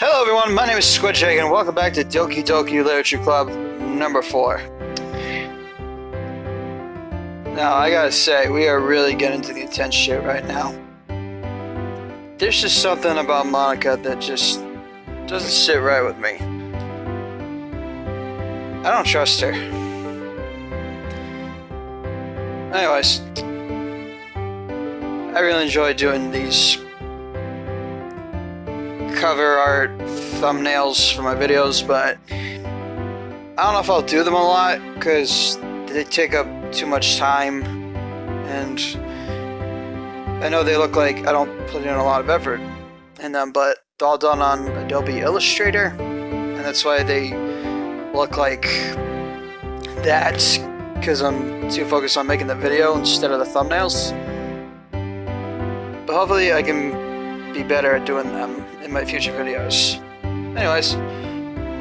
Hello everyone, my name is Squidshake and welcome back to Doki Doki Literature Club number 4. Now, I gotta say, we are really getting into the intense shit right now. There's just something about Monica that just doesn't sit right with me. I don't trust her. Anyways, I really enjoy doing these cover art thumbnails for my videos, but I don't know if I'll do them a lot because they take up too much time, and I know they look like I don't put in a lot of effort in them, but they're all done on Adobe Illustrator, and that's why they look like that, because I'm too focused on making the video instead of the thumbnails. But hopefully I can be better at doing them in my future videos. Anyways,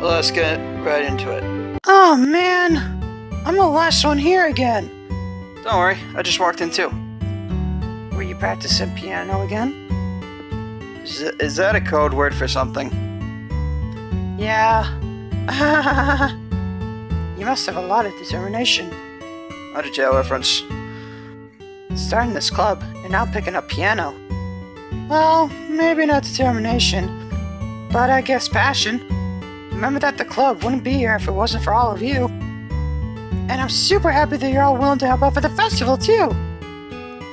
let's get right into it. Oh man, I'm the last one here again. Don't worry, I just walked in too. Were you practicing piano again? Is that a code word for something? Yeah. You must have a lot of determination. How did you have reference? Starting this club and now picking up piano. Well, maybe not determination, but I guess passion. Remember that the club wouldn't be here if it wasn't for all of you. And I'm super happy that you're all willing to help out for the festival too.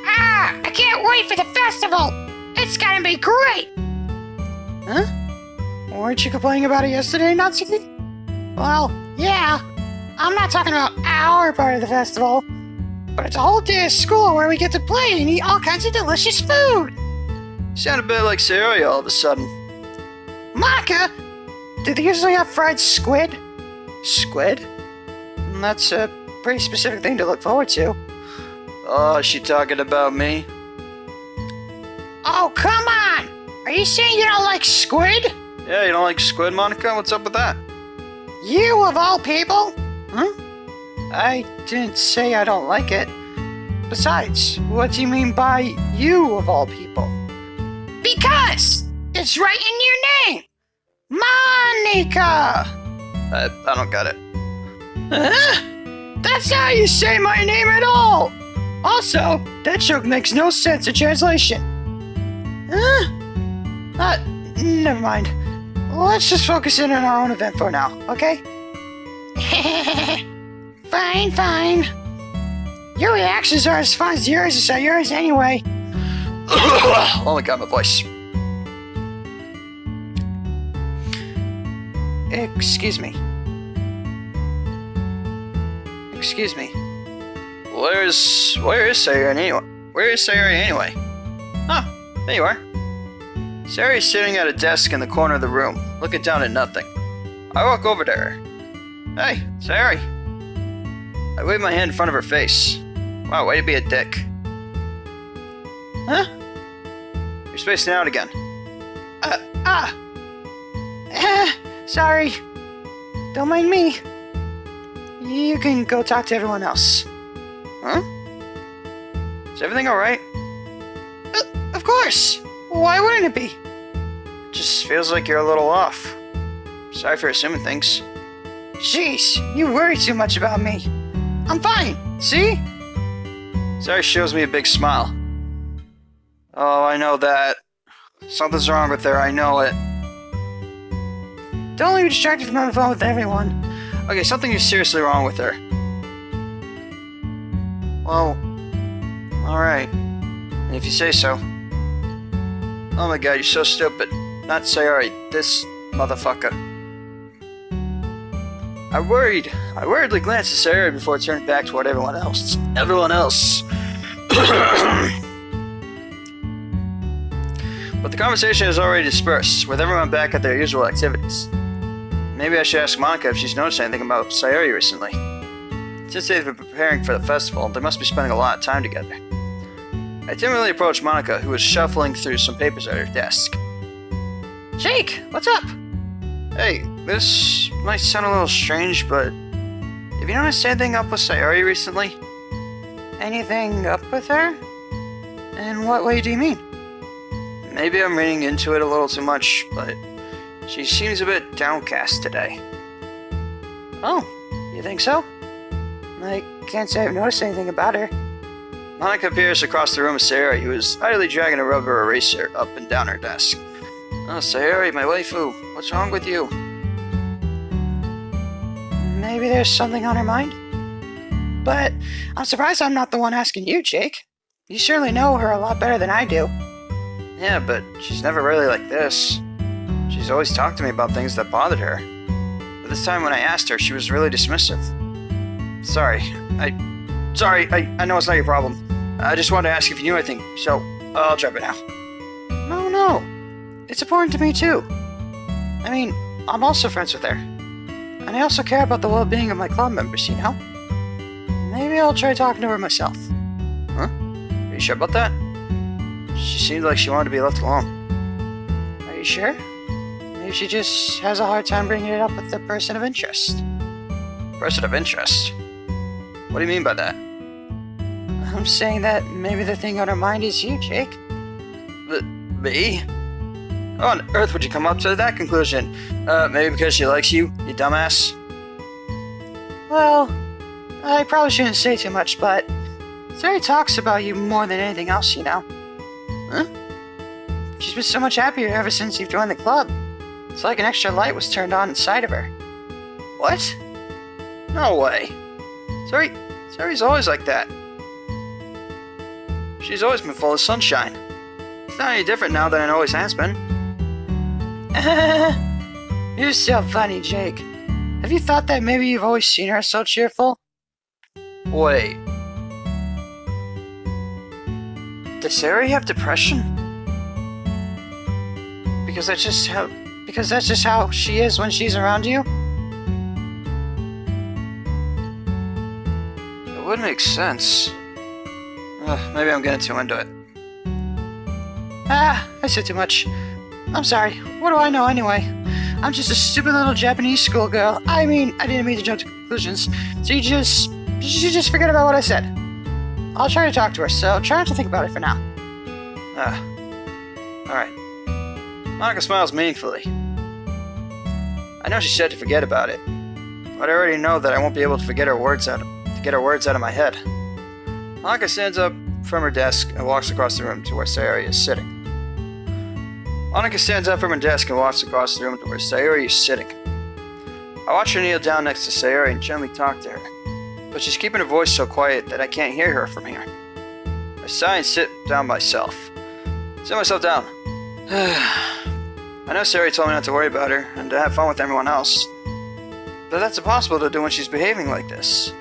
Ah, I can't wait for the festival! It's gonna be great! Huh? Weren't you complaining about it yesterday, Natsuki? Well, yeah. I'm not talking about our part of the festival, but it's a whole day of school where we get to play and eat all kinds of delicious food. You sound a bit like Sayori all of a sudden. Monica! Do they usually have fried squid? Squid? That's a pretty specific thing to look forward to. Oh, is she talking about me? Oh, come on! Are you saying you don't like squid? Yeah, you don't like squid, Monica? What's up with that? You of all people? Huh? I didn't say I don't like it. Besides, what do you mean by you of all people? Because it's right in your name! Monica! I don't get it. Huh? That's not how you say my name at all! Also, that joke makes no sense in translation. Huh? Never mind. Let's just focus in on our own event for now, okay? Fine, fine. Your reactions are as fun as yours as yours anyway. Oh my god, my voice. Excuse me. Excuse me. Where is Sayori anyway? Where is Sayori anyway? Oh, there you are. Sayori's sitting at a desk in the corner of the room, looking down at nothing. I walk over to her. Hey, Sayori. I wave my hand in front of her face. Wow, way to be a dick. Huh? You're spacing out again. Sorry. Don't mind me. You can go talk to everyone else. Huh? Is everything alright? Of course! Why wouldn't it be? It just feels like you're a little off. Sorry for assuming things. Jeez, you worry too much about me. I'm fine, see? Sayori shows me a big smile. Oh, I know that. Something's wrong with her, I know it. Don't leave me distracted from having fun with everyone. Okay, something is seriously wrong with her. Well, alright. If you say so. Oh my god, you're so stupid. Not Sayori, this motherfucker. I worriedly glanced at Sayori before turning back toward everyone else. Everyone else. But the conversation has already dispersed, with everyone back at their usual activities. Maybe I should ask Monica if she's noticed anything about Sayori recently. Since they've been preparing for the festival, they must be spending a lot of time together. I timidly approached Monica, who was shuffling through some papers at her desk. Jake, what's up? Hey, this might sound a little strange, but have you noticed anything up with Sayori recently? Anything up with her? In what way do you mean? Maybe I'm reading into it a little too much, but She seems a bit downcast today. Oh, you think so? I can't say I've noticed anything about her. Monica appears across the room with Sayori, who is idly dragging a rubber eraser up and down her desk. Oh, Sayori, my waifu, what's wrong with you? Maybe there's something on her mind? But I'm surprised I'm not the one asking you, Jake. You certainly know her a lot better than I do. Yeah, but she's never really like this. She's always talked to me about things that bothered her. But this time when I asked her, she was really dismissive. Sorry, I know it's not your problem. I just wanted to ask if you knew anything, so I'll drop it now. No. It's important to me too. I mean, I'm also friends with her. And I also care about the well-being of my club members, you know? Maybe I'll try talking to her myself. Huh? Are you sure about that? She seemed like she wanted to be left alone. Are you sure? Maybe she just has a hard time bringing it up with the person of interest. Person of interest? What do you mean by that? I'm saying that maybe the thing on her mind is you, Jake. Me? How on earth would you come up to that conclusion? Maybe because she likes you, you dumbass? Well, I probably shouldn't say too much, but Sayori talks about you more than anything else, you know. Huh? She's been so much happier ever since you've joined the club. It's like an extra light was turned on inside of her. What? No way. Sayori's always like that. She's always been full of sunshine. It's not any different now than it always has been. You're so funny, Jake. Have you thought that maybe you've always seen her so cheerful? Wait. Does Sayori have depression? Because that's just how she is when she's around you? It would make sense. Maybe I'm getting too into it. I said too much. I'm sorry. What do I know anyway? I'm just a stupid little Japanese schoolgirl. I mean, I didn't mean to jump to conclusions. So you just forget about what I said. I'll try to talk to her, so try not to think about it for now. Alright. Monica smiles meaningfully. I know she said to forget about it, but I already know that I won't be able to get her words out of my head. Monica stands up from her desk and walks across the room to where Sayori is sitting. I watch her kneel down next to Sayori and gently talk to her, but she's keeping her voice so quiet that I can't hear her from here. I sigh and sit myself down. I know Sayori told me not to worry about her and to have fun with everyone else, but that's impossible to do when she's behaving like this.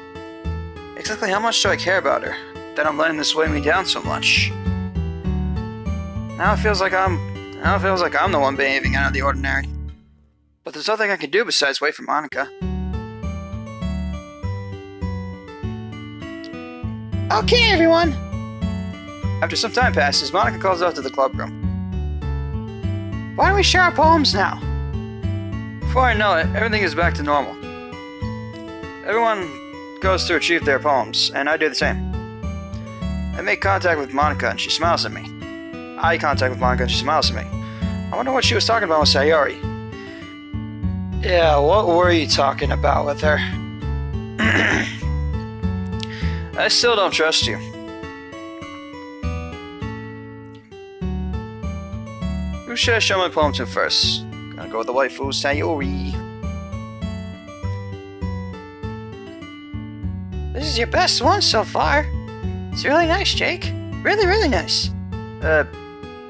Exactly how much do I care about her, that I'm letting this weigh me down so much? Now it feels like I'm the one behaving out of the ordinary. But there's nothing I can do besides wait for Monica. Okay, everyone! After some time passes, Monica calls out to the club room. Why don't we share our poems now? Before I know it, everything is back to normal. Everyone goes to retrieve their poems, and I do the same. I make contact with Monica and she smiles at me. Eye contact with Monica and she smiles at me. I wonder what she was talking about with Sayori. Yeah, what were you talking about with her? I still don't trust you. Who should I show my poem to first? Gonna go with the waifu, Sayori. This is your best one so far. It's really nice, Jake. Really, really nice.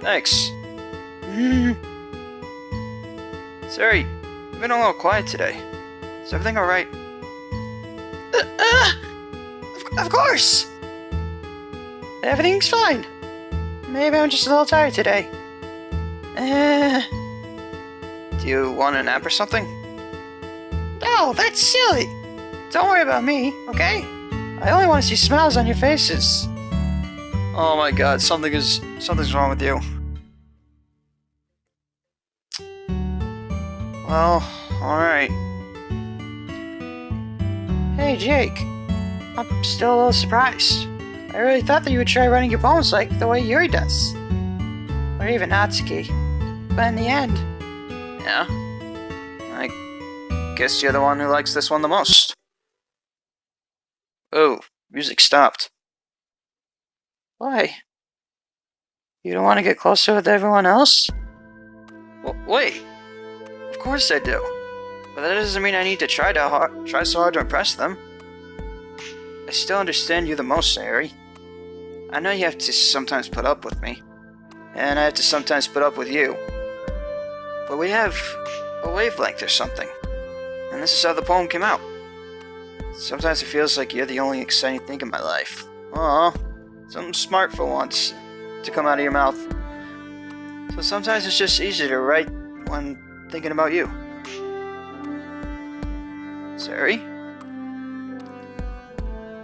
Thanks. Sayori, you've been a little quiet today. Is everything alright? Of course! Everything's fine. Maybe I'm just a little tired today. Do you want a nap or something? No, that's silly. Don't worry about me, okay? I only want to see smiles on your faces. Oh my god, something's wrong with you. Well, alright. Hey, Jake. I'm still a little surprised. I really thought that you would try writing your poems like the way Yuri does. Or even Natsuki. But in the end... Yeah? I guess you're the one who likes this one the most. Oh, music stopped. Why? You don't want to get closer with everyone else? Well, wait. Of course I do. But that doesn't mean I need to try so hard to impress them. I still understand you the most, Sayori. I know you have to sometimes put up with me. And I have to sometimes put up with you. But we have a wavelength or something. And this is how the poem came out. Sometimes it feels like you're the only exciting thing in my life. Aw, something smart for once to come out of your mouth. So sometimes it's just easier to write when thinking about you. Sayori?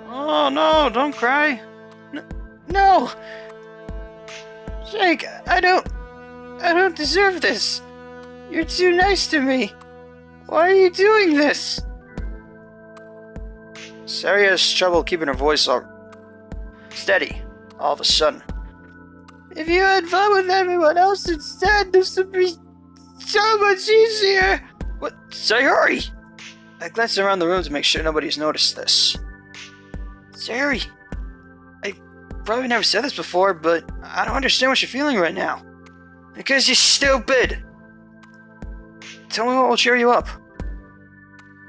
Oh no, don't cry. No! Jake, I don't deserve this. You're too nice to me. Why are you doing this? Sayori has trouble keeping her voice all steady all of a sudden. If you had fun with everyone else instead, this would be so much easier. What? Sayori! I glanced around the room to make sure nobody's noticed this. Sayori, I probably never said this before, but I don't understand what you're feeling right now. Because you're stupid! Tell me what will cheer you up.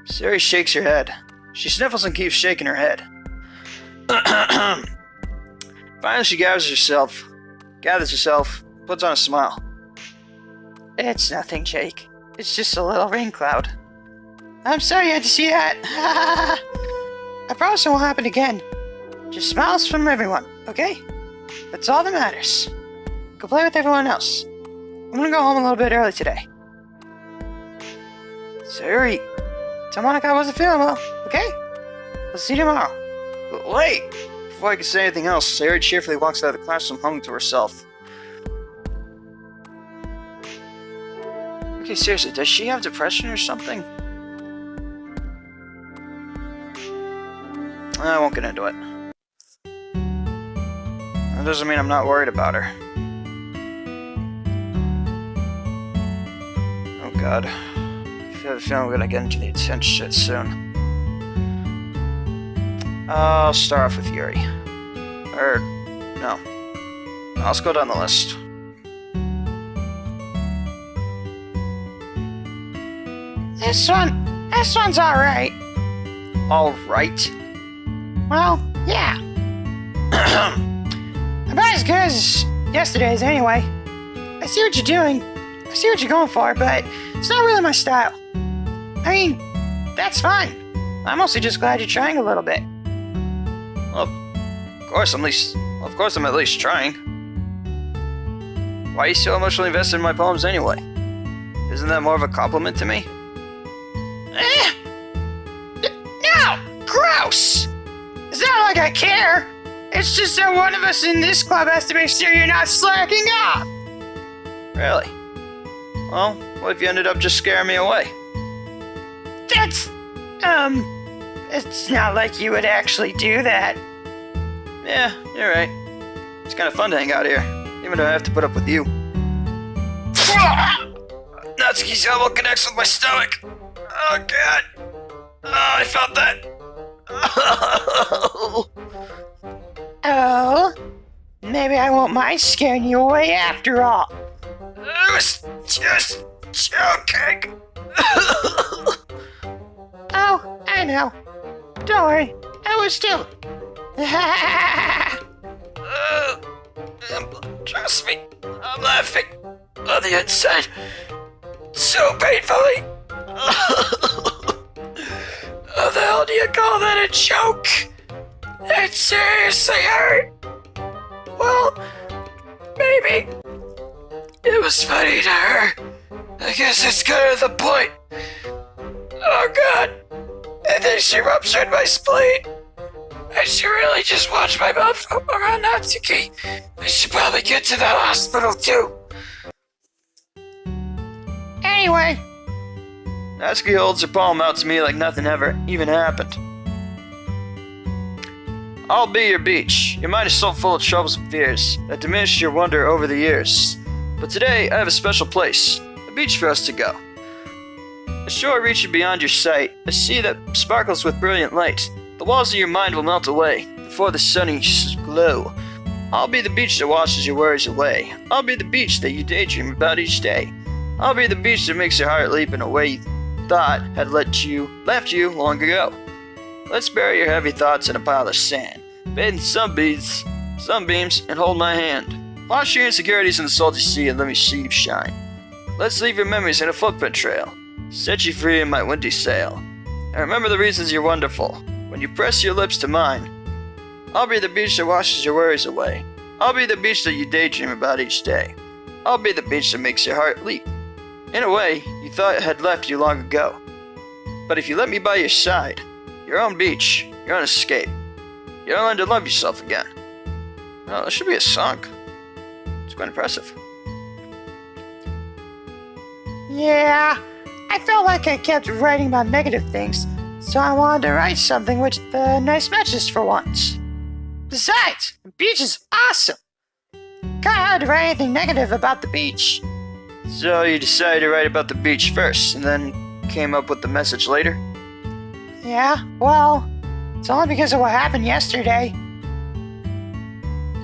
Sayori shakes her head. She sniffles and keeps shaking her head. Finally, she gathers herself, puts on a smile. It's nothing, Jake. It's just a little rain cloud. I'm sorry you had to see that. I promise it won't happen again. Just smiles from everyone, okay? That's all that matters. Go play with everyone else. I'm gonna go home a little bit early today. Sayori, tell Monica I wasn't feeling well, okay? I'll see you tomorrow. Wait! Before I can say anything else, Sayori cheerfully walks out of the classroom humming to herself. Okay, seriously, does she have depression or something? I won't get into it. That doesn't mean I'm not worried about her. Oh god. I have a feeling we're gonna get into the intense shit soon. I'll start off with Yuri. Or, no. Let's go down the list. This one's alright. Alright? Well, yeah. About as good as yesterday's anyway. I see what you're doing. I see what you're going for, but it's not really my style. I mean, that's fine. I'm mostly just glad you're trying a little bit. Well, of course I'm at least trying. Why are you so emotionally invested in my poems anyway? Isn't that more of a compliment to me? No! Gross! It's not like I care. It's just that one of us in this club has to make sure you're not slacking off. Really? Well, what if you ended up just scaring me away? That's, it's not like you would actually do that. Yeah, you're right. It's kind of fun to hang out here, even though I have to put up with you. Natsuki's elbow connects with my stomach. Oh god. Oh, I felt that. Oh, maybe I won't mind scaring you away after all. I was just joking. Oh, I know. Don't worry, I was too. Trust me, I'm laughing on the inside so painfully. How the hell do you call that a joke? It seriously hurt. Well, maybe it was funny to her. I guess that's kind of the point. Oh god. And then she ruptured my spleen. I should really just watch my mouth from around Natsuki. I should probably get to the hospital too. Anyway. Natsuki holds her palm out to me like nothing ever even happened. I'll be your beach. Your mind is so full of troubles and fears that diminish your wonder over the years. But today, I have a special place. A beach for us to go. A shore reaching beyond your sight, a sea that sparkles with brilliant light. The walls of your mind will melt away before the sunny glow. I'll be the beach that washes your worries away. I'll be the beach that you daydream about each day. I'll be the beach that makes your heart leap in a way you thought had left you long ago. Let's bury your heavy thoughts in a pile of sand. Bathe in sunbeams, and hold my hand. Wash your insecurities in the salty sea and let me see you shine. Let's leave your memories in a footprint trail. Set you free in my windy sail. And remember the reasons you're wonderful. When you press your lips to mine, I'll be the beach that washes your worries away. I'll be the beach that you daydream about each day. I'll be the beach that makes your heart leap in a way you thought had left you long ago. But if you let me by your side, your own beach, your own escape, you'll learn to love yourself again. Well, this should be a song. It's quite impressive. Yeah, I felt like I kept writing about negative things, so I wanted to write something with nice matches for once. Besides, the beach is awesome. Kinda hard to write anything negative about the beach. So you decided to write about the beach first, and then came up with the message later? Yeah, well, it's only because of what happened yesterday.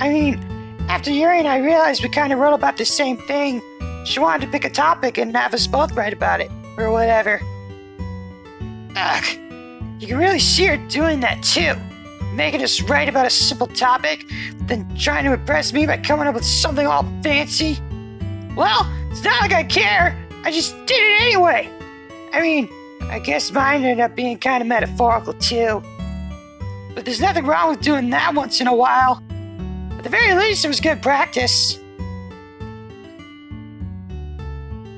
I mean, after Yuri and I realized we kind of wrote about the same thing, she wanted to pick a topic and have us both write about it, or whatever. Ugh, you can really see her doing that too. Making us write about a simple topic, then trying to impress me by coming up with something all fancy. Well, it's not like I care, I just did it anyway. I mean, I guess mine ended up being kind of metaphorical too. But there's nothing wrong with doing that once in a while. At the very least, it was good practice.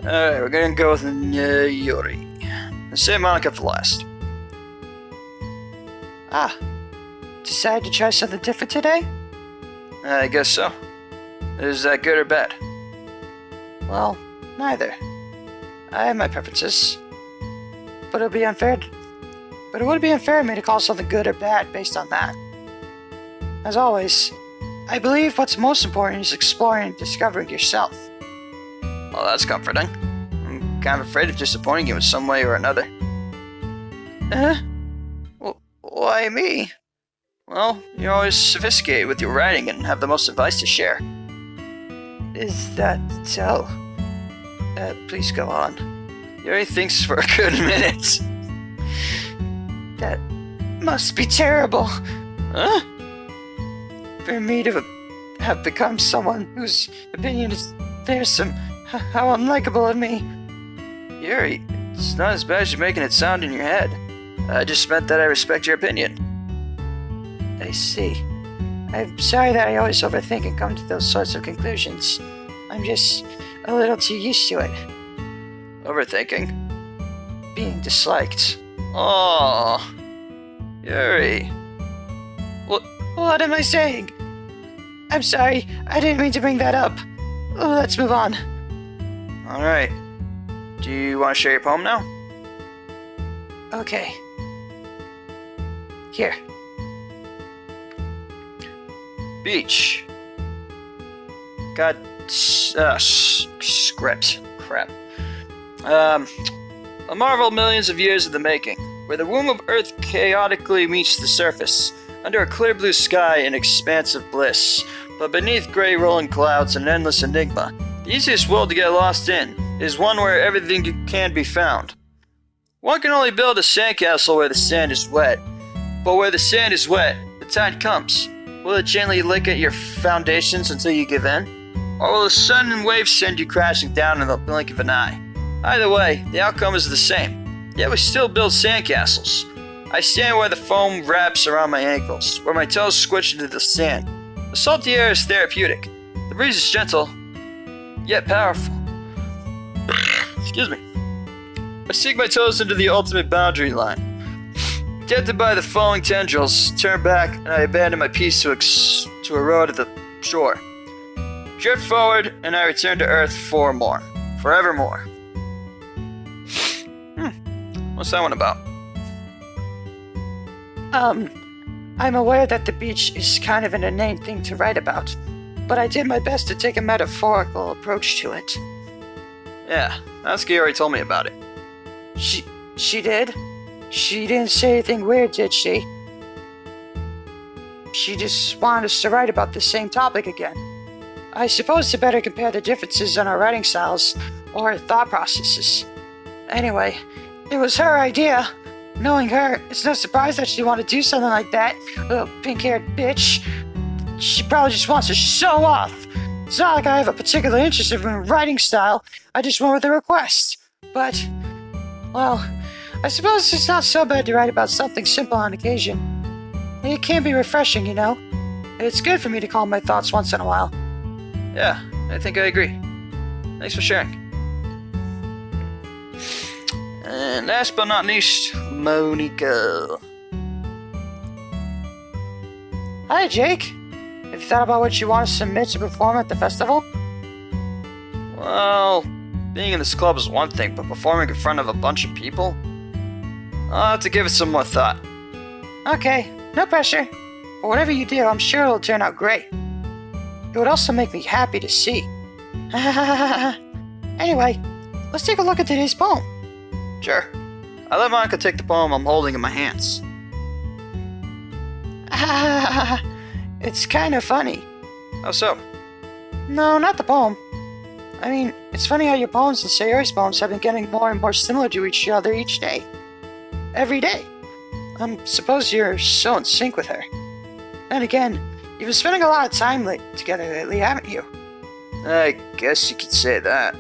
Alright, we're gonna go with Yuri. And save Monica for last. Ah, decided to try something different today? I guess so. Is that good or bad? Well, neither. I have my preferences. But it would be unfair of me to call something good or bad based on that. As always, I believe what's most important is exploring and discovering yourself. Well, that's comforting. I'm kind of afraid of disappointing you in some way or another. Well, why me? Well, you're always sophisticated with your writing and have the most advice to share. Is that so? Please go on. Yuri thinks for a good minute. That must be terrible. Huh? For me to have become someone whose opinion is fearsome. How unlikable of me. Yuri, it's not as bad as you're making it sound in your head. I just meant that I respect your opinion. I see. I'm sorry that I always overthink and come to those sorts of conclusions. I'm just a little too used to it. Overthinking? Being disliked. Oh, Yuri. What am I saying? I'm sorry, I didn't mean to bring that up. Let's move on. Alright. Do you want to share your poem now? Okay. Here. Beach. God, script. Crap. A marvel millions of years in the making, where the womb of Earth chaotically meets the surface, under a clear blue sky and expansive bliss, but beneath gray rolling clouds an endless enigma. The easiest world to get lost in is one where everything can be found. One can only build a sandcastle where the sand is wet, but where the sand is wet, the tide comes. Will it gently lick at your foundations until you give in? Or will the sun and waves send you crashing down in the blink of an eye? Either way, the outcome is the same. Yet we still build sandcastles. I stand where the foam wraps around my ankles, where my toes squish into the sand. The salty air is therapeutic. The breeze is gentle, yet powerful. Excuse me. I sink my toes into the ultimate boundary line. Tempted by the falling tendrils, turn back and I abandon my piece to erode at the shore. Drift forward and I return to Earth forevermore. What's that one about? I'm aware that the beach is kind of an inane thing to write about, but I did my best to take a metaphorical approach to it. Yeah, Sayori told me about it. She did? She didn't say anything weird, did she? She just wanted us to write about the same topic again. I suppose to better compare the differences in our writing styles or thought processes. Anyway, it was her idea. Knowing her, it's no surprise that she'd want to do something like that. Little pink-haired bitch. She probably just wants to show off. It's not like I have a particular interest in her writing style. I just went with the request. But, well, I suppose it's not so bad to write about something simple on occasion. It can be refreshing, you know? It's good for me to calm my thoughts once in a while. Yeah, I think I agree. Thanks for sharing. And last but not least, Monica. Hi, Jake. Have you thought about what you want to submit to perform at the festival? Well, being in this club is one thing, but performing in front of a bunch of people? I'll have to give it some more thought. Okay, no pressure. But whatever you do, I'm sure it'll turn out great. It would also make me happy to see. Anyway, let's take a look at today's poem. Sure. I let Monica take the poem I'm holding in my hands. It's kind of funny. How so? No, not the poem. I mean, it's funny how your poems and Sayori's poems have been getting more and more similar to each other each day. Every day. Suppose you're so in sync with her. Then again, you've been spending a lot of time together lately, haven't you? I guess you could say that.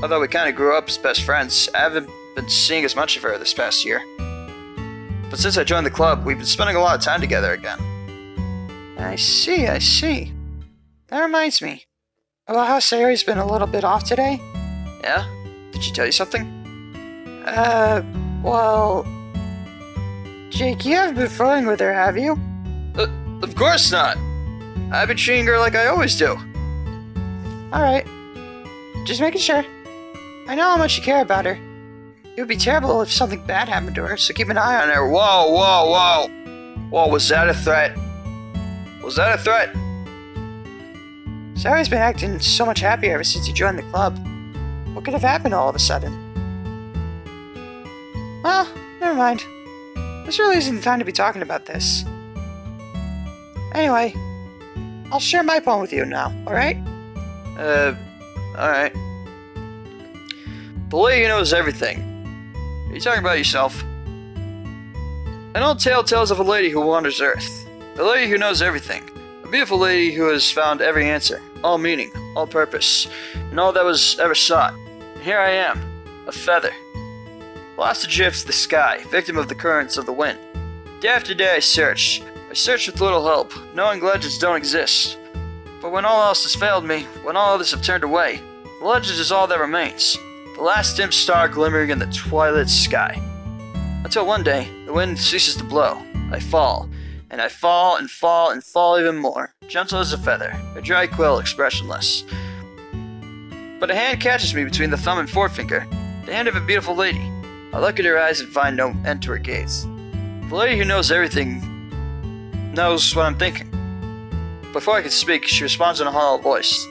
Although we kind of grew up as best friends, I haven't been seeing as much of her this past year. But since I joined the club, we've been spending a lot of time together again. I see. That reminds me. About how Sayori's been a little bit off today? Yeah? Did she tell you something? Well... Jake, you haven't been flirting with her, have you? Of course not! I've been treating her like I always do. Alright. Just making sure. I know how much you care about her. It would be terrible if something bad happened to her, so keep an eye on her. Whoa! Whoa, was that a threat? Was that a threat? Sayori's been acting so much happier ever since you joined the club. What could have happened all of a sudden? Well, never mind. This really isn't the time to be talking about this. Anyway, I'll share my poem with you now, alright? Alright. The lady who knows everything. Are you talking about yourself? An old tale tells of a lady who wanders Earth. The lady who knows everything. A beautiful lady who has found every answer, all meaning, all purpose, and all that was ever sought. And here I am, a feather. Lost adrift to the sky, victim of the currents of the wind. Day after day I searched. I searched with little help, knowing legends don't exist. But when all else has failed me, when all others have turned away, the legend is all that remains. The last dim star glimmering in the twilight sky. Until one day, the wind ceases to blow. I fall. And I fall and fall and fall even more, gentle as a feather, a dry quill expressionless. But a hand catches me between the thumb and forefinger, the hand of a beautiful lady. I look at her eyes and find no end to her gaze. The lady who knows everything knows what I'm thinking. Before I can speak, she responds in a hollow voice.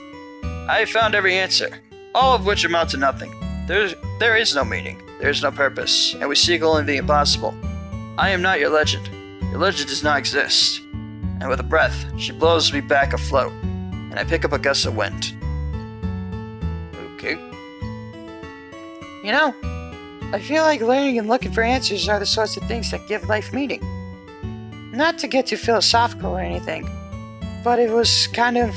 I have found every answer, all of which amount to nothing. There is no meaning, there is no purpose, and we seek only the impossible. I am not your legend. Your legend does not exist. And with a breath, she blows me back afloat, and I pick up a gust of wind. Okay. You know, I feel like learning and looking for answers are the sorts of things that give life meaning. Not to get too philosophical or anything, but it was kind of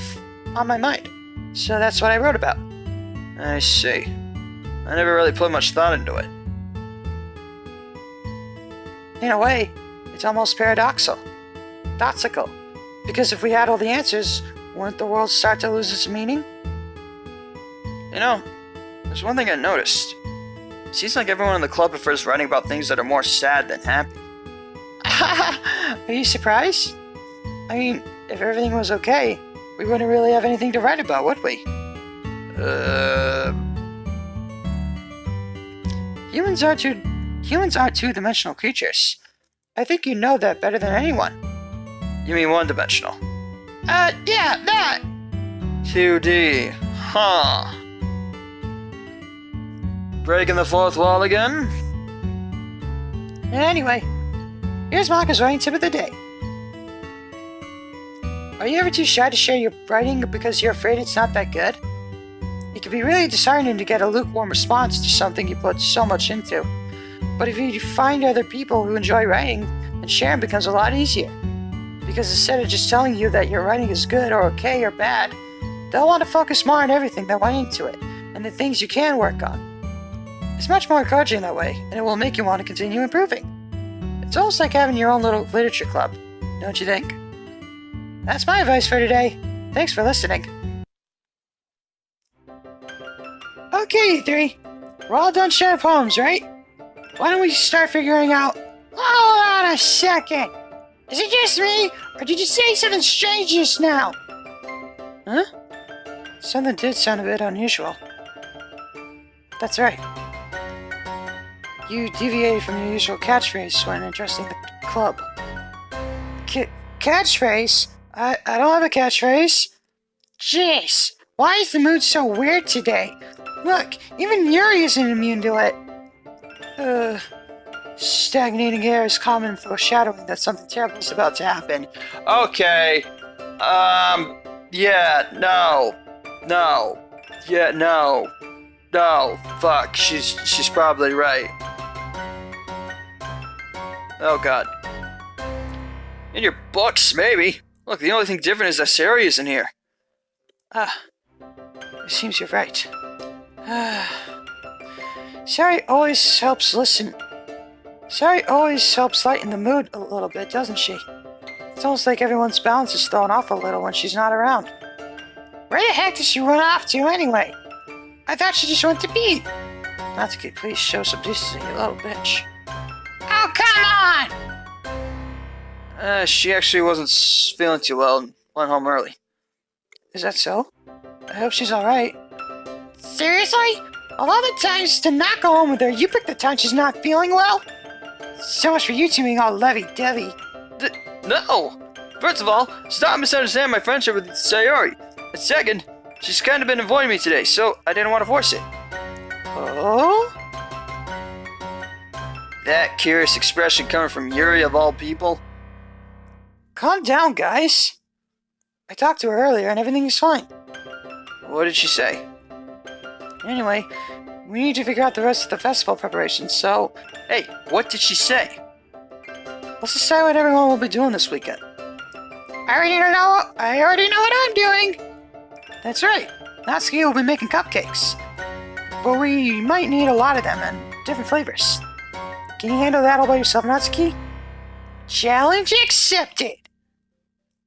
on my mind, so that's what I wrote about. I see. I never really put much thought into it. In a way, it's almost paradoxical. Because if we had all the answers, wouldn't the world start to lose its meaning? You know, there's one thing I noticed. It seems like everyone in the club prefers writing about things that are more sad than happy. Are you surprised? I mean, if everything was okay, we wouldn't really have anything to write about, would we? Humans aren't two-dimensional creatures. I think you know that better than anyone. You mean one-dimensional? Yeah, that! 2D. Huh. Breaking the fourth wall again? Anyway, here's Maka's writing tip of the day. Are you ever too shy to share your writing because you're afraid it's not that good? It can be really disheartening to get a lukewarm response to something you put so much into. But if you find other people who enjoy writing, then sharing becomes a lot easier. Because instead of just telling you that your writing is good or okay or bad, they'll want to focus more on everything that went into it, and the things you can work on. It's much more encouraging that way, and it will make you want to continue improving. It's almost like having your own little literature club, don't you think? That's my advice for today. Thanks for listening. Okay, you three. We're all done sharing poems, right? Why don't we start figuring out... Hold on a second! Is it just me, or did you say something strange just now? Huh? Something did sound a bit unusual. That's right. You deviated from your usual catchphrase when addressing the club. Catchphrase? I don't have a catchphrase. Jeez, why is the mood so weird today? Look, even Yuri isn't immune to it. Stagnating air is common foreshadowing that something terrible is about to happen. Okay. Yeah, no. Yeah, no, fuck, she's probably right. Oh god. In your books, maybe. Look, the only thing different is that Sayori isn't here. It seems you're right. Sayori always helps lighten the mood a little bit, doesn't she? It's almost like everyone's balance is thrown off a little when she's not around. Where the heck did she run off to anyway? I thought she just went to bed. Natsuki, please show some decency, you little bitch. Oh, come on! She actually wasn't feeling too well and went home early. Is that so? I hope she's alright. Seriously? Of all the times to not go home with her, you picked the time she's not feeling well? So much for you two being all lovey-dovey. No! First of all, stop misunderstanding my friendship with Sayori. And second, she's kind of been avoiding me today, so I didn't want to force it. Oh? That curious expression coming from Yuri of all people. Calm down, guys. I talked to her earlier and everything is fine. What did she say? Anyway, we need to figure out the rest of the festival preparations, so... Hey, what did she say? Let's decide what everyone will be doing this weekend. I already know what I'm doing! That's right. Natsuki will be making cupcakes. But we might need a lot of them and different flavors. Can you handle that all by yourself, Natsuki? Challenge accepted!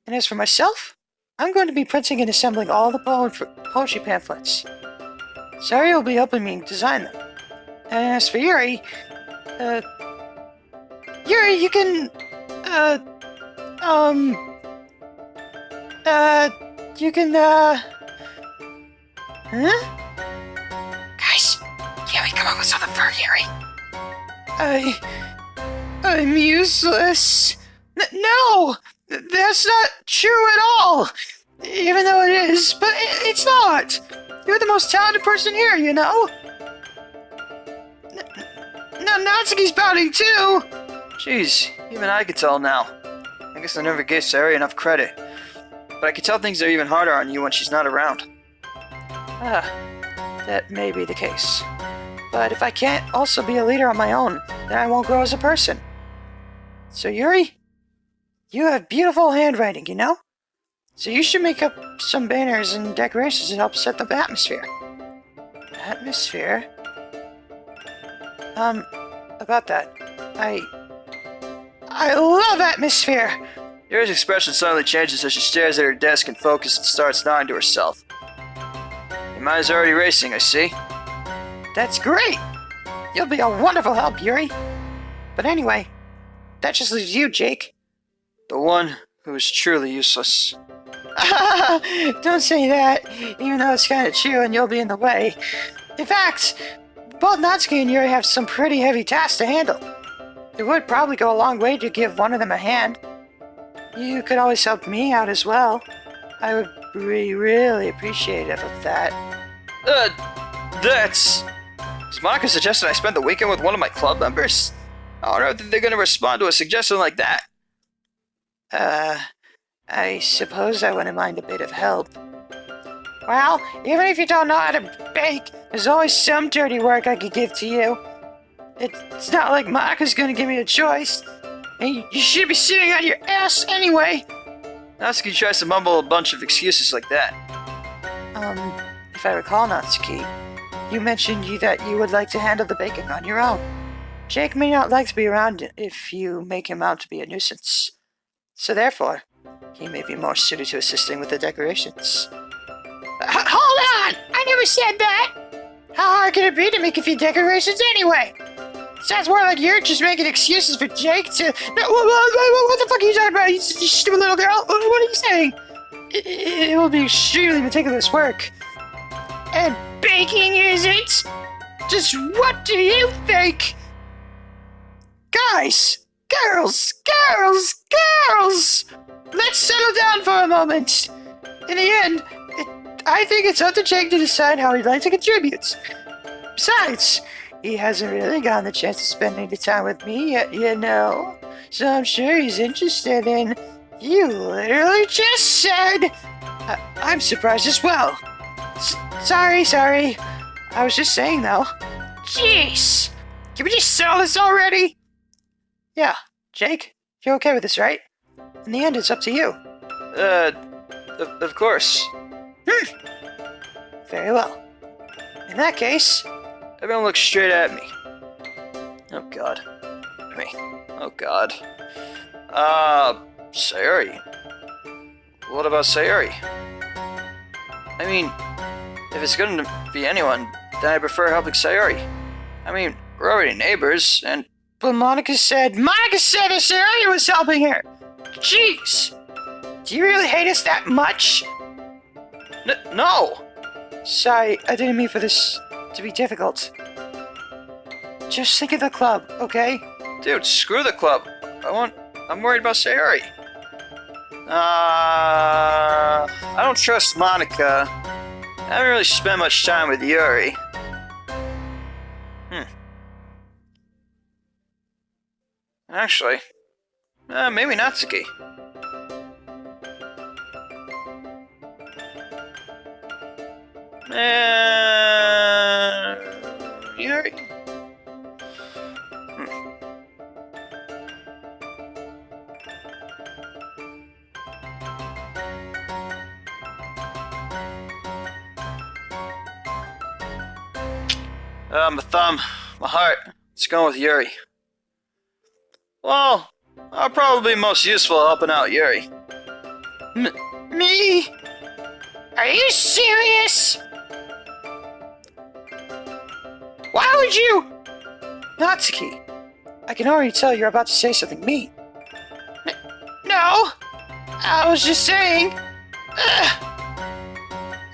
And as for myself, I'm going to be printing and assembling all the poetry pamphlets. Sayori will be helping me design them. And as for Yuri, you can, huh? Guys, can we come up with something for Yuri? I'm useless. No! That's not true at all! Even though it is, but it's not! You're the most talented person here, you know? Now Natsuki's pouting too! Jeez, even I could tell now. I guess I never gave Sayori enough credit. But I can tell things are even harder on you when she's not around. That may be the case. But if I can't also be a leader on my own, then I won't grow as a person. So Yuri, you have beautiful handwriting, you know? So you should make up some banners and decorations to help set the atmosphere. Atmosphere? About that. I love atmosphere! Yuri's expression suddenly changes as she stares at her desk and focuses and starts nodding to herself. Your mind is already racing, I see. That's great! You'll be a wonderful help, Yuri. But anyway, that just leaves you, Jake. The one who is truly useless. Don't say that, even though it's kind of true and you'll be in the way. In fact, both Natsuki and Yuri have some pretty heavy tasks to handle. It would probably go a long way to give one of them a hand. You could always help me out as well. I would be really appreciative of that. That's... Is Monica suggesting I spend the weekend with one of my club members? I don't think they're going to respond to a suggestion like that. I suppose I wouldn't mind a bit of help. Well, even if you don't know how to bake, there's always some dirty work I could give to you. It's not like Monika's gonna give me a choice. And you should be sitting on your ass anyway. Natsuki tries to mumble a bunch of excuses like that. If I recall, Natsuki, you mentioned that you would like to handle the baking on your own. Jake may not like to be around if you make him out to be a nuisance. So therefore, he may be more suited to assisting with the decorations. Hold on! I never said that! How hard can it be to make a few decorations anyway? Sounds more like you're just making excuses for Jake to... No, what the fuck are you talking about, you stupid little girl? What are you saying? It will be extremely meticulous work. And baking isn't? Just what do you think? Guys! Girls! Let's settle down for a moment. In the end, I think it's up to Jake to decide how he'd like to contribute. Besides, he hasn't really gotten the chance to spend any time with me yet, you know. So I'm sure he's interested in... You literally just said... I'm surprised as well. Sorry. I was just saying, though. Jeez! Can we just settle this already? Yeah, Jake, you're okay with this, right? In the end, it's up to you. Of course. Very well. In that case... Everyone looks straight at me. Oh god. Sayori. What about Sayori? I mean, if it's going to be anyone, then I prefer helping Sayori. I mean, we're already neighbors, and... But Monika said that Sayori was helping her! Jeez! Do you really hate us that much? No! Sorry, I didn't mean for this to be difficult. Just think of the club, okay? Dude, screw the club. I'm worried about Sayori. I don't trust Monika. I haven't really spent much time with Yuri. Actually, maybe Natsuki. Yuri? My thumb, my heart, it's going with Yuri. Well, I'll probably be most useful helping out Yuri. Me? Are you serious? Why would you? Natsuki, I can already tell you're about to say something mean. No, I was just saying.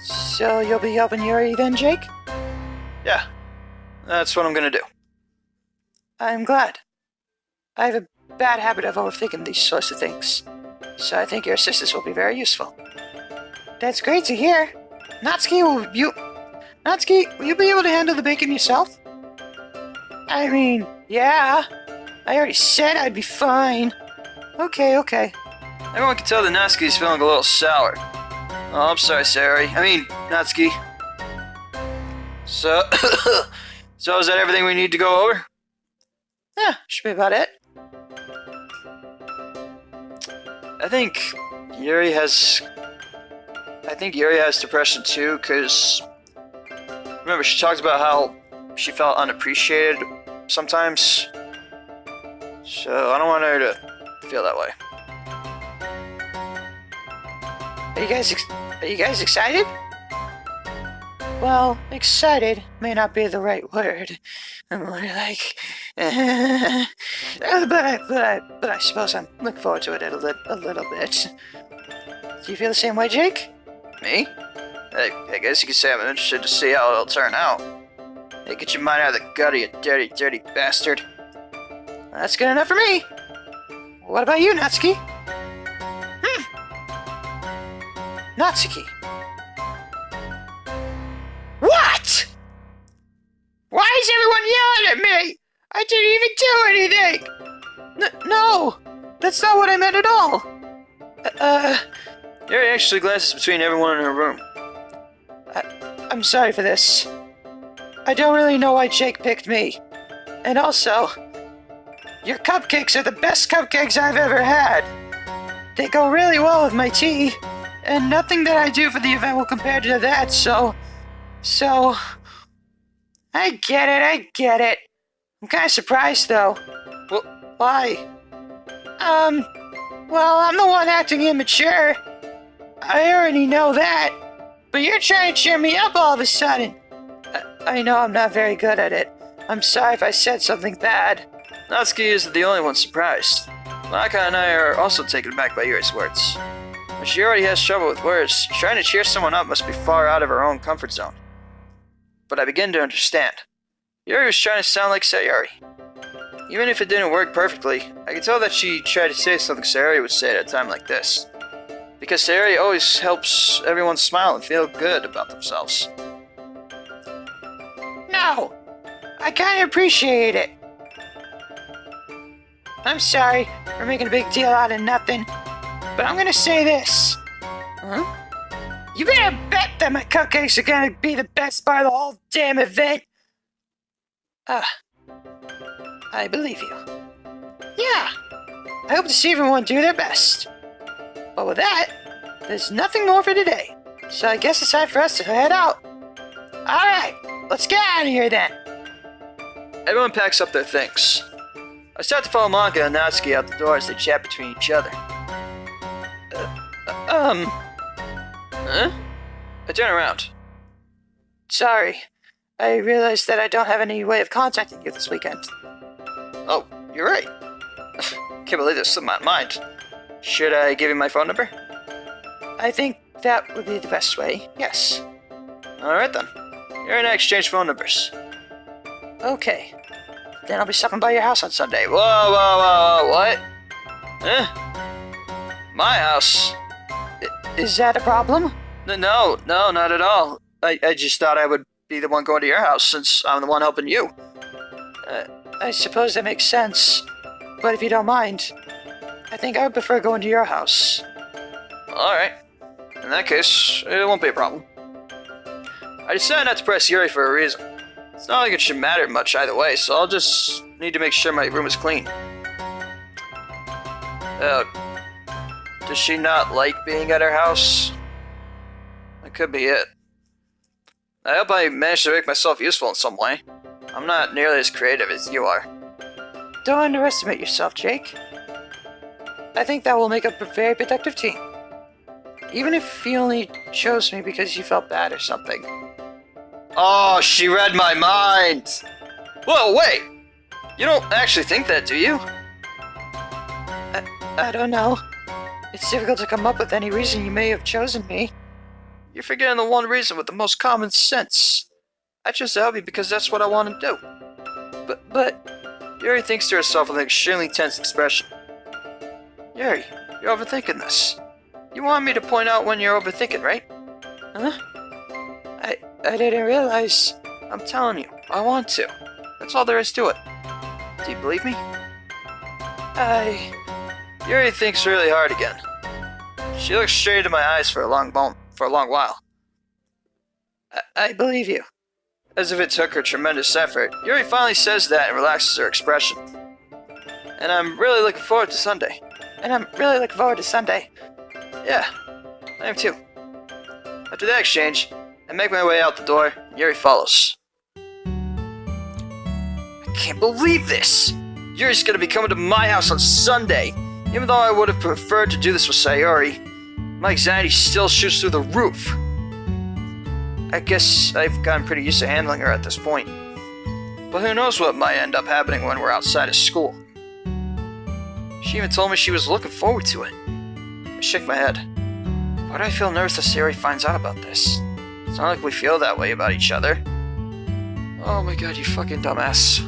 So you'll be helping Yuri then, Jake? Yeah, that's what I'm gonna do. I'm glad. I have a bad habit of overthinking these sorts of things, so I think your assistance will be very useful. That's great to hear. Natsuki, will you be able to handle the bacon yourself? I mean, yeah. I already said I'd be fine. Okay. Everyone can tell that Natsuki's feeling a little sour. Oh, I'm sorry, Sayori. I mean, Natsuki. So is that everything we need to go over? Yeah, should be about it. I think Yuri has depression too, because remember she talked about how she felt unappreciated sometimes. So I don't want her to feel that way. Are you guys excited? Well, excited may not be the right word. I'm more like, but I suppose I'm looking forward to it a little bit. Do you feel the same way, Jake? Me? I guess you could say I'm interested to see how it'll turn out. Hey, get your mind out of the gutter, you dirty bastard. That's good enough for me. What about you, Natsuki? Natsuki. What? Why is everyone yelling at me? I didn't even do anything! No! That's not what I meant at all! Yuri actually glances between everyone in her room. I'm sorry for this. I don't really know why Jake picked me. And also, your cupcakes are the best cupcakes I've ever had. They go really well with my tea, and nothing that I do for the event will compare to that, so... I get it. I'm kinda surprised, though. Well, Why? Well, I'm the one acting immature. I already know that. But you're trying to cheer me up all of a sudden. I know I'm not very good at it. I'm sorry if I said something bad. Natsuki isn't the only one surprised. Maka and I are also taken aback by Yuri's words. When she already has trouble with words, trying to cheer someone up must be far out of her own comfort zone. But I begin to understand. Yuri was trying to sound like Sayori. Even if it didn't work perfectly, I could tell that she tried to say something Sayori would say at a time like this. Because Sayori always helps everyone smile and feel good about themselves. No! I kinda appreciate it. I'm sorry for making a big deal out of nothing, but I'm gonna say this. Huh? You better bet that my cupcakes are gonna be the best part of the whole damn event. I believe you. Yeah, I hope to see everyone do their best. But with that, there's nothing more for today, so I guess it's time for us to head out. Alright, let's get out of here then. Everyone packs up their things. I start to follow Maka and Natsuki out the door as they chat between each other. Huh? I turn around. Sorry, I realized that I don't have any way of contacting you this weekend. Oh, you're right. Can't believe this slipped my mind. Should I give you my phone number? I think that would be the best way, yes. Alright then. You're and I exchange phone numbers. Okay. Then I'll be stopping by your house on Sunday. Whoa, what? Huh? My house? Is that a problem? No, not at all. I just thought I would be the one going to your house since I'm the one helping you. I suppose that makes sense. But if you don't mind, I think I would prefer going to your house. Alright. In that case, it won't be a problem. I decided not to press Yuri for a reason. It's not like it should matter much either way, so I'll just need to make sure my room is clean. Does she not like being at her house? That could be it. I hope I managed to make myself useful in some way. I'm not nearly as creative as you are. Don't underestimate yourself, Jake. I think that will make up a very productive team. Even if you only chose me because you felt bad or something. Oh, she read my mind! Whoa, wait! You don't actually think that, do you? I don't know. It's difficult to come up with any reason you may have chosen me. You're forgetting the one reason with the most common sense. I chose to help you because that's what I want to do. But Yuri thinks to herself with an extremely tense expression. Yuri, you're overthinking this. You want me to point out when you're overthinking, right? Huh? I didn't realize. I'm telling you, I want to. That's all there is to it. Do you believe me? Yuri thinks really hard again. She looks straight into my eyes for a long while. I believe you. As if it took her tremendous effort, Yuri finally says that and relaxes her expression. And I'm really looking forward to Sunday. Yeah, I am too. After that exchange, I make my way out the door, and Yuri follows. I can't believe this! Yuri's gonna be coming to my house on Sunday! Even though I would have preferred to do this with Sayori, my anxiety still shoots through the roof. I guess I've gotten pretty used to handling her at this point. But who knows what might end up happening when we're outside of school. She even told me she was looking forward to it. I shake my head. Why do I feel nervous that Sayori finds out about this? It's not like we feel that way about each other. Oh my god, you fucking dumbass.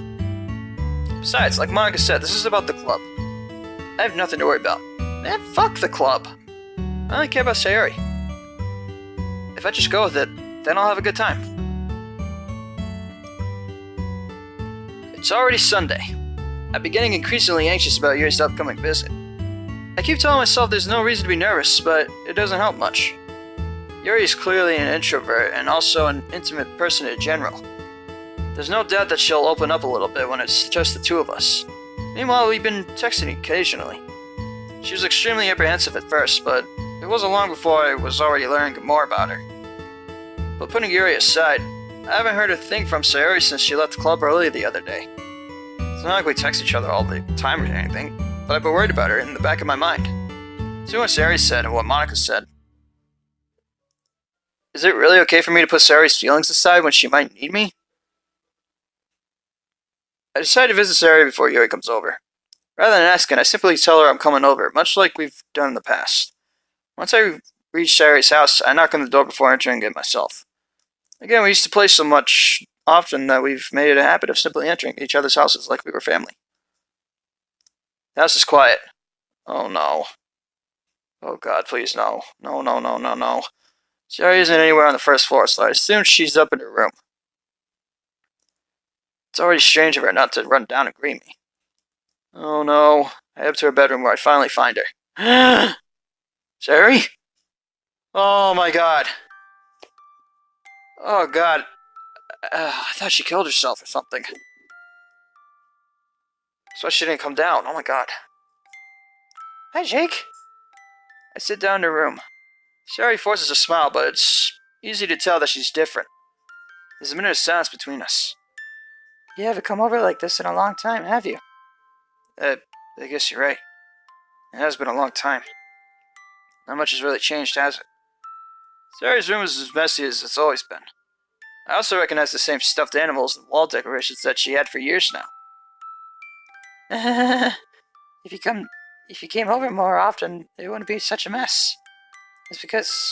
Besides, like Monica said, this is about the club. I have nothing to worry about. Man, fuck the club. I only care about Sayori. If I just go with it, then I'll have a good time. It's already Sunday. I'm beginning increasingly anxious about Yuri's upcoming visit. I keep telling myself there's no reason to be nervous, but it doesn't help much. Yuri is clearly an introvert and also an intimate person in general. There's no doubt that she'll open up a little bit when it's just the two of us. Meanwhile, we've been texting occasionally. She was extremely apprehensive at first, but it wasn't long before I was already learning more about her. But putting Yuri aside, I haven't heard a thing from Sayori since she left the club early the other day. It's not like we text each other all the time or anything, but I've been worried about her in the back of my mind. See what Sayori said and what Monica said. Is it really okay for me to put Sayori's feelings aside when she might need me? I decided to visit Sayori before Yuri comes over. Rather than asking, I simply tell her I'm coming over, much like we've done in the past. Once I reach Sayori's house, I knock on the door before entering it myself. Again, we used to play so much often that we've made it a habit of simply entering each other's houses like we were family. The house is quiet. Oh no. Oh god, please no. No, no, no, no, no. Sayori isn't anywhere on the first floor, so I assume she's up in her room. It's already strange of her not to run down and greet me. Oh no. I head up to her bedroom where I finally find her. Sayori? Oh my god. Oh god. I thought she killed herself or something. That's why she didn't come down. Oh my god. Hi, Jake. I sit down in her room. Sayori forces a smile, but it's easy to tell that she's different. There's a minute of silence between us. You haven't come over like this in a long time, have you? I guess you're right. It has been a long time. Not much has really changed, has it? Sayori's room is as messy as it's always been. I also recognize the same stuffed animals and wall decorations that she had for years now. If you came over more often, it wouldn't be such a mess.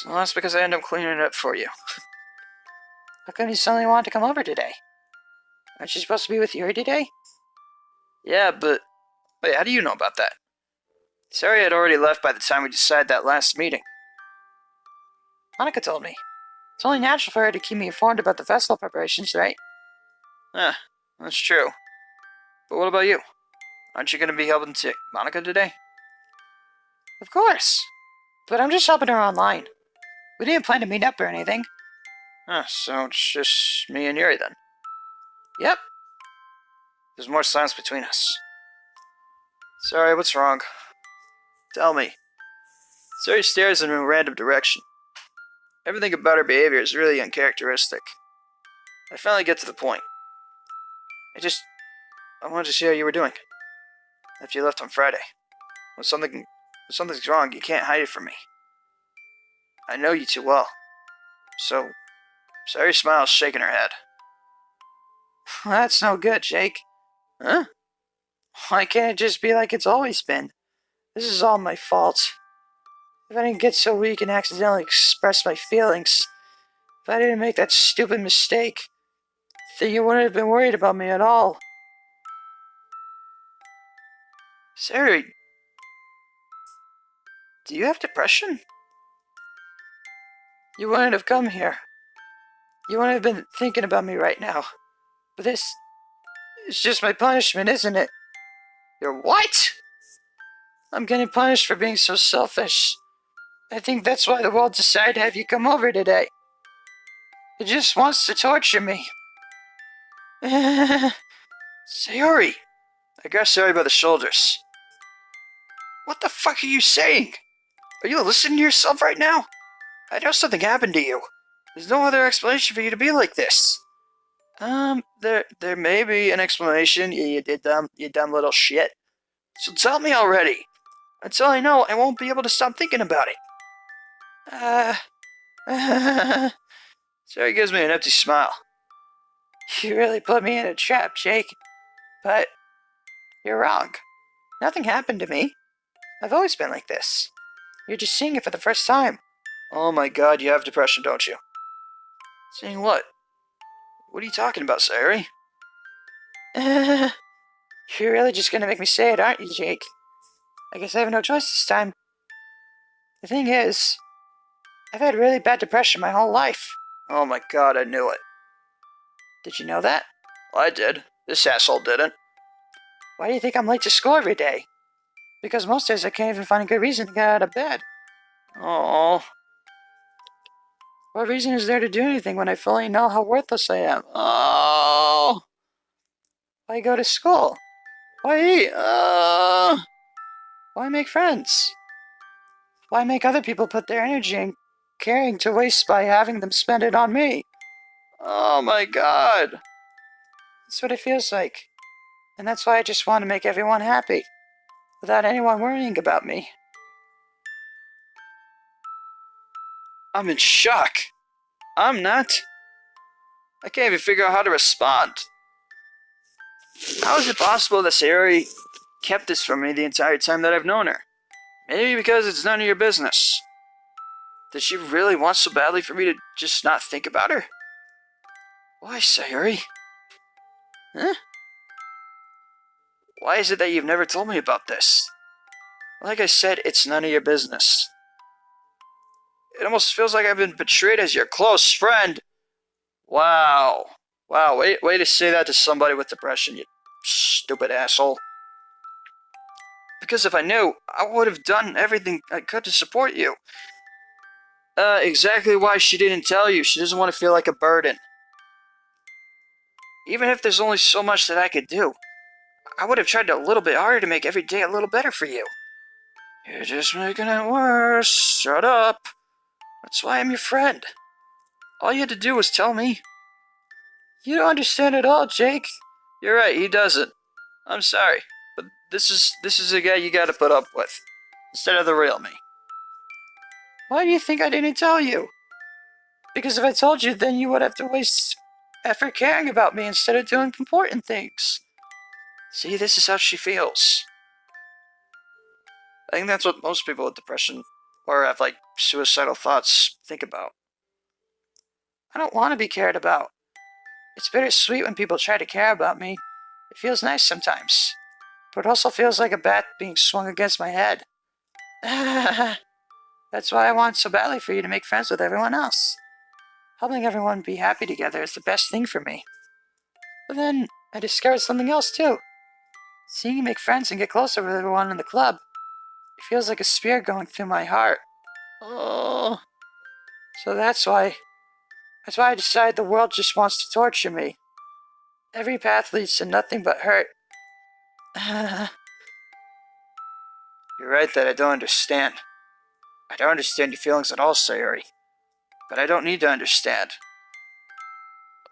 Well, that's because I end up cleaning it up for you. How come you suddenly wanted to come over today? Aren't you supposed to be with Yuri today? Yeah, but... Wait, how do you know about that? Sayori had already left by the time we decided that last meeting. Monica told me. It's only natural for her to keep me informed about the festival preparations, right? That's true. But what about you? Aren't you going to be helping Monica today? Of course. But I'm just helping her online. We didn't plan to meet up or anything. So it's just me and Yuri then. Yep. There's more silence between us. Sorry, what's wrong? Tell me. Sayori stares in a random direction. Everything about her behavior is really uncharacteristic. I finally get to the point. I wanted to see how you were doing. After you left on Friday. When something's wrong, you can't hide it from me. I know you too well. So, Sayori smiles, shaking her head. That's no good, Jake. Huh? Why can't it just be like it's always been? This is all my fault. If I didn't get so weak and accidentally express my feelings, if I didn't make that stupid mistake, then you wouldn't have been worried about me at all. Sayori, do you have depression? You wouldn't have come here. You wouldn't have been thinking about me right now. But this is just my punishment, isn't it? You're what? I'm getting punished for being so selfish. I think that's why the world decided to have you come over today. It just wants to torture me. Sayori! I grab Sayori by the shoulders. What the fuck are you saying? Are you listening to yourself right now? I know something happened to you. There's no other explanation for you to be like this. There may be an explanation. You dumb little shit. So tell me already. Until I know, I won't be able to stop thinking about it. Sayori gives me an empty smile. You really put me in a trap, Jake. But you're wrong. Nothing happened to me. I've always been like this. You're just seeing it for the first time. Oh my god, you have depression, don't you? Seeing what? What are you talking about, Sayori? You're really just gonna make me say it, aren't you, Jake? I guess I have no choice this time. The thing is, I've had really bad depression my whole life. Oh my god, I knew it. Did you know that? Well, I did. This asshole didn't. Why do you think I'm late to school every day? Because most days I can't even find a good reason to get out of bed. Oh. What reason is there to do anything when I fully know how worthless I am? Oh. Why go to school? Why eat? Why make friends? Why make other people put their energy and caring to waste by having them spend it on me? Oh my god. That's what it feels like. And that's why I just want to make everyone happy, without anyone worrying about me. I'm in shock. I'm not. I can't even figure out how to respond. How is it possible that Sayori kept this from me the entire time that I've known her? Maybe because it's none of your business. Does she really want so badly for me to just not think about her? Why, Sayori? Huh? Why is it that you've never told me about this? Like I said, it's none of your business. It almost feels like I've been betrayed as your close friend. Wow. Wow, way to say that to somebody with depression, you stupid asshole. Because if I knew, I would have done everything I could to support you. Exactly why she didn't tell you. She doesn't want to feel like a burden. Even if there's only so much that I could do, I would have tried a little bit harder to make every day a little better for you. You're just making it worse. Shut up. That's why I'm your friend. All you had to do was tell me. You don't understand at all, Jake. You're right, he doesn't. I'm sorry, but this is a guy you gotta put up with, instead of the real me. Why do you think I didn't tell you? Because if I told you, then you would have to waste effort caring about me instead of doing important things. See, this is how she feels. I think that's what most people with depression, or have like suicidal thoughts, think about. I don't want to be cared about. It's bittersweet when people try to care about me. It feels nice sometimes. But it also feels like a bat being swung against my head. That's why I want so badly for you to make friends with everyone else. Helping everyone be happy together is the best thing for me. But then, I discovered something else too. Seeing you make friends and get closer with everyone in the club, it feels like a spear going through my heart. Oh. So that's why I decided the world just wants to torture me. Every path leads to nothing but hurt. You're right that I don't understand. I don't understand your feelings at all, Sayori. But I don't need to understand.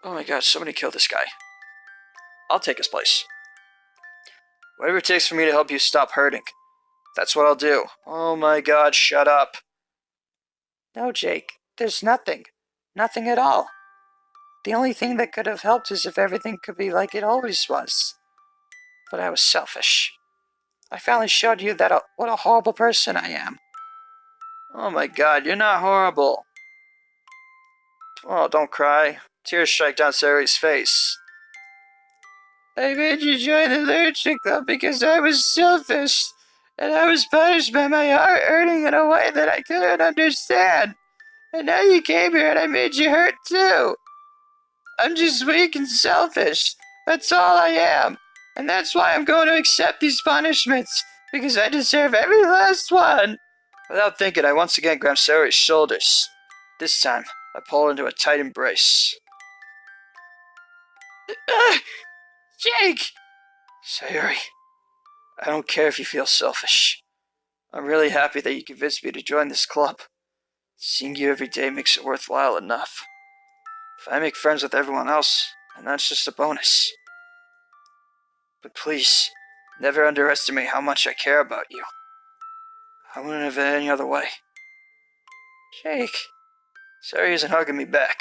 Oh my god, somebody kill this guy. I'll take his place. Whatever it takes for me to help you stop hurting. That's what I'll do. Oh my god, shut up. No, Jake, there's nothing. Nothing at all. The only thing that could have helped is if everything could be like it always was. But I was selfish. I finally showed you that what a horrible person I am. Oh my god, you're not horrible. Oh, don't cry. Tears strike down Sayori's face. I made you join the literature club because I was selfish, and I was punished by my heart hurting in a way that I couldn't understand. And now you came here and I made you hurt too. I'm just weak and selfish. That's all I am. And that's why I'm going to accept these punishments, because I deserve every last one. Without thinking, I once again grabbed Sayori's shoulders. This time, I pulled into a tight embrace. Jake! Sayori, I don't care if you feel selfish. I'm really happy that you convinced me to join this club. Seeing you every day makes it worthwhile enough. If I make friends with everyone else, then that's just a bonus. But please, never underestimate how much I care about you. I wouldn't have it any other way. Jake. Sayori isn't hugging me back.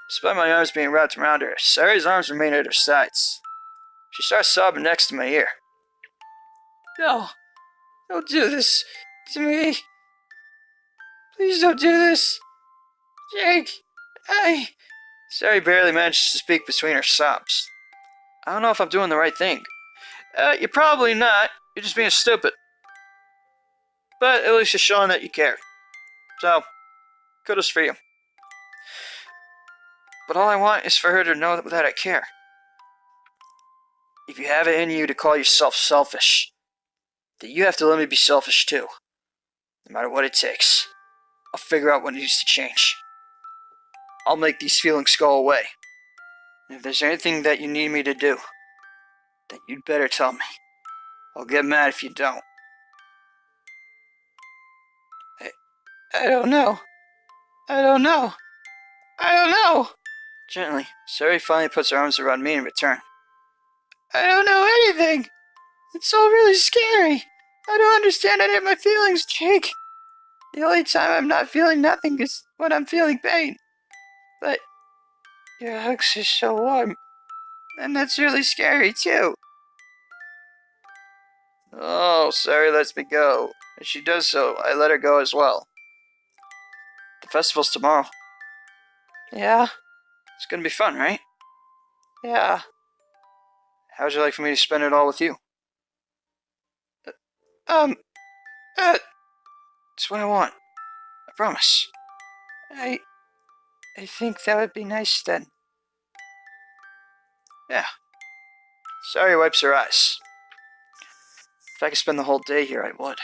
Despite my arms being wrapped around her, Sayori's arms remain at her sides. She starts sobbing next to my ear. No. Don't do this to me. Please don't do this. Jake, Sayori barely manages to speak between her sobs. I don't know if I'm doing the right thing. You're probably not. You're just being stupid. But at least you're showing that you care. So, kudos for you. But all I want is for her to know that I care. if you have it in you to call yourself selfish, then you have to let me be selfish too. No matter what it takes. I'll figure out what needs to change. I'll make these feelings go away. And if there's anything that you need me to do, then you'd better tell me. I'll get mad if you don't. I don't know. I don't know. I don't know. Gently, Sayori finally puts her arms around me in return. I don't know anything. It's all really scary. I don't understand any of my feelings, Jake. The only time I'm not feeling nothing is when I'm feeling pain. But your hugs are so warm. And that's really scary, too. Oh, Sayori lets me go. As she does so, I let her go as well. The festival's tomorrow. Yeah? It's gonna be fun, right? Yeah. How would you like for me to spend it all with you? It's what I want. I promise. I think that would be nice then. Yeah. Sayori wipes her eyes. If I could spend the whole day here, I would.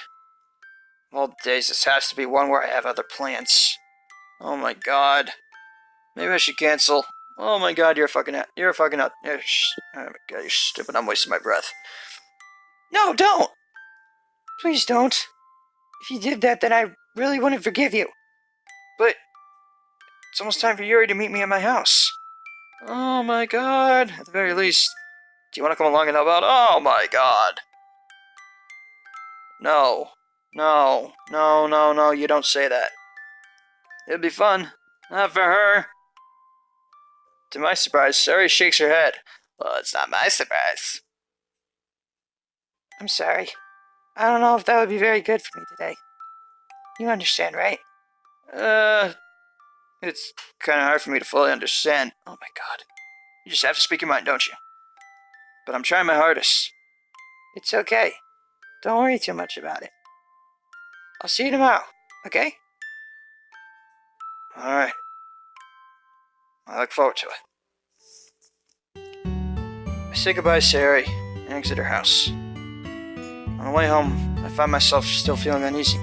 Of all days, this has to be one where I have other plans. Oh my god. Maybe I should cancel. Oh my god, you're a fucking out. Oh my god, you're stupid. I'm wasting my breath. No, don't! Please don't. If you did that, then I really wouldn't forgive you. But it's almost time for Yuri to meet me at my house. Oh my god. At the very least, do you want to come along and help out? Oh my god. No. No. No, no, no, you don't say that. It'd be fun. Not for her. To my surprise, Sayori shakes her head. Well, it's not my surprise. I'm sorry. I don't know if that would be very good for me today. You understand, right? It's kind of hard for me to fully understand. Oh my god. You just have to speak your mind, don't you? But I'm trying my hardest. It's okay. Don't worry too much about it. I'll see you tomorrow, okay? Alright. I look forward to it. I say goodbye to Sayori and exit her house. On the way home, I find myself still feeling uneasy.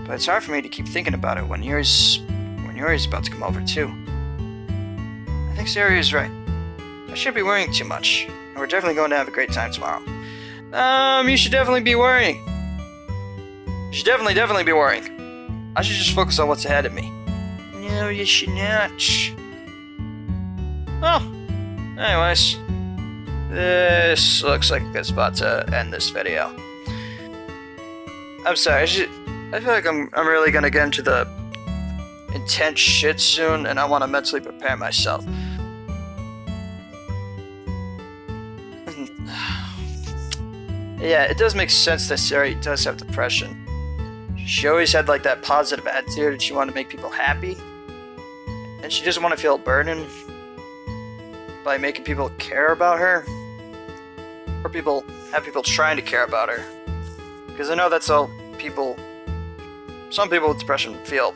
But it's hard for me to keep thinking about it when Yuri's about to come over too. I think Sayori is right. I shouldn't be worrying too much, and we're definitely going to have a great time tomorrow. You should definitely be worrying. You should definitely be worrying. I should just focus on what's ahead of me. No, you should not. Well, anyways, this looks like a good spot to end this video. I'm sorry, I feel like I'm really gonna get into the intense shit soon, and I want to mentally prepare myself. Yeah, it does make sense that Sayori does have depression. She always had like that positive attitude, and she wanted to make people happy. And she doesn't want to feel burdened by making people care about her. Or have people trying to care about her. Because I know that's how some people with depression feel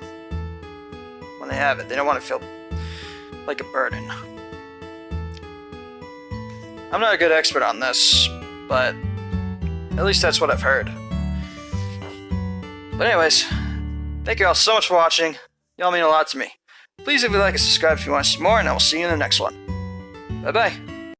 when they have it. They don't want to feel like a burden. I'm not a good expert on this, but at least that's what I've heard. But anyways, thank you all so much for watching. Y'all mean a lot to me. Please leave a like and subscribe if you want to see more, and I will see you in the next one. Bye-bye.